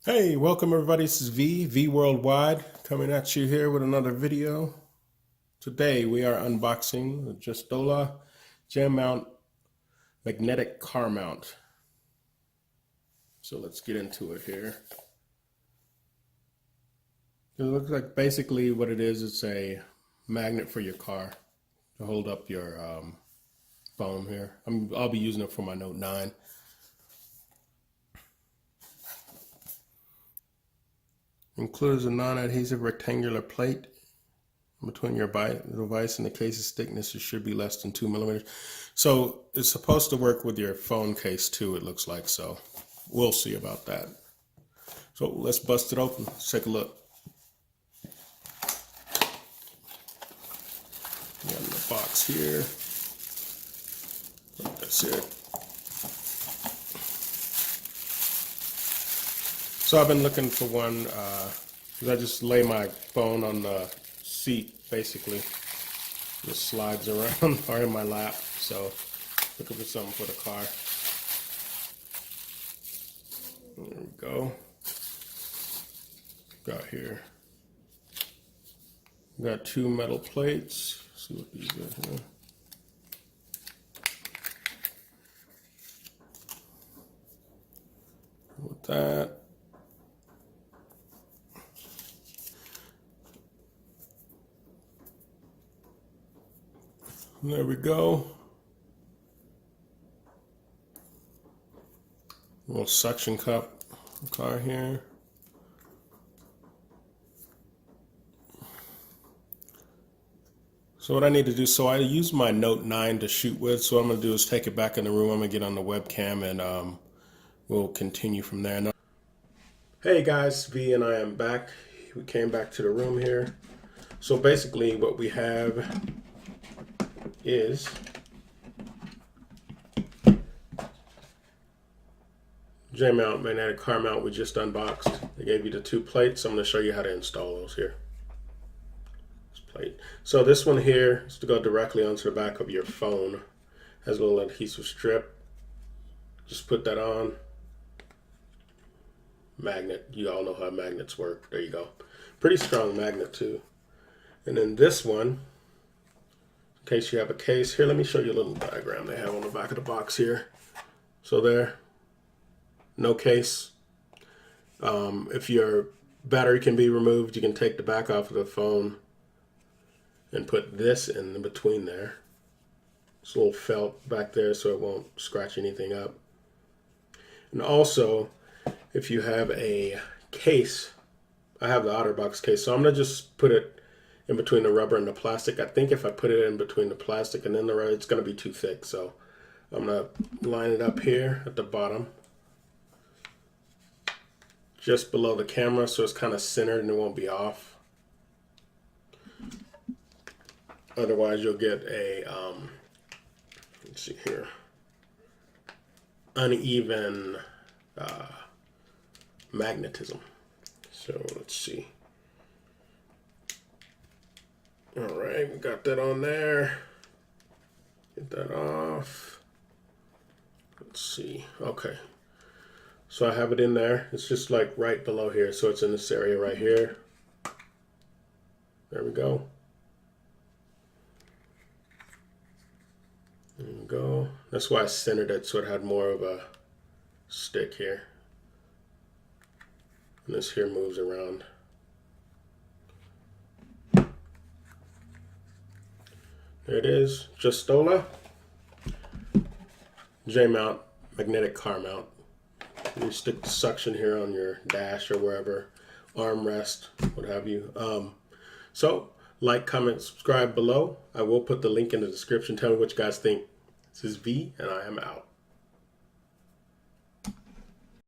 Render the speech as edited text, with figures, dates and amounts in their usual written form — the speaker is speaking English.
Hey, welcome everybody. This is V Worldwide, coming at you here with another video. Today we are unboxing the Justola Jmount magnetic car mount. So let's get into it here. It looks like basically what it is, it's a magnet for your car to hold up your phone here. I'll be using it for my Note 9. Includes a non-adhesive rectangular plate between your device and the case's thickness. It should be less than 2 millimeters. So it's supposed to work with your phone case too, it looks like. So we'll see about that. So let's bust it open. Let's take a look. Got in the box here. That's it. So I've been looking for one because I just lay my phone on the seat, basically. It slides around or in my lap. So looking for something for the car. There we go. Got here. Got two metal plates. Let's see what these are here. With that. There we go. Little suction cup car here. So what I need to do, so I use my Note 9 to shoot with, so what I'm going to do is take it back in the room. I'm going to get on the webcam and we'll continue from there. Hey guys, V and I am back. We came back to the room here. So basically what we have is Jmount magnetic car mount we just unboxed. They gave you the two plates. I'm going to show you how to install those here. This plate. So this one here is to go directly onto the back of your phone. Has a little adhesive strip. Just put that on. Magnet. You all know how magnets work. There you go. Pretty strong magnet too. And then this one, in case you have a case. Here, let me show you a little diagram they have on the back of the box here. So there, no case. If your battery can be removed, you can take the back off of the phone and put this in between there. It's a little felt back there so it won't scratch anything up. And also, if you have a case, I have the OtterBox case, so I'm going to just put it in between the rubber and the plastic. I think if I put it in between the plastic and then the rubber, it's going to be too thick. So I'm going to line it up here at the bottom, just below the camera, so it's kind of centered and it won't be off. Otherwise you'll get a, let's see here, uneven magnetism. So let's see. All right, we got that on there. Get that off. Let's see. Okay. So I have it in there. It's just like right below here. So it's in this area right here. There we go. There we go. That's why I centered it so it had more of a stick here. And this here moves around. There it is, Justola Jmount magnetic car mount. You stick the suction here on your dash or wherever, armrest, what have you. So, like, comment, subscribe below. I will put the link in the description. Tell me what you guys think. This is V, and I am out.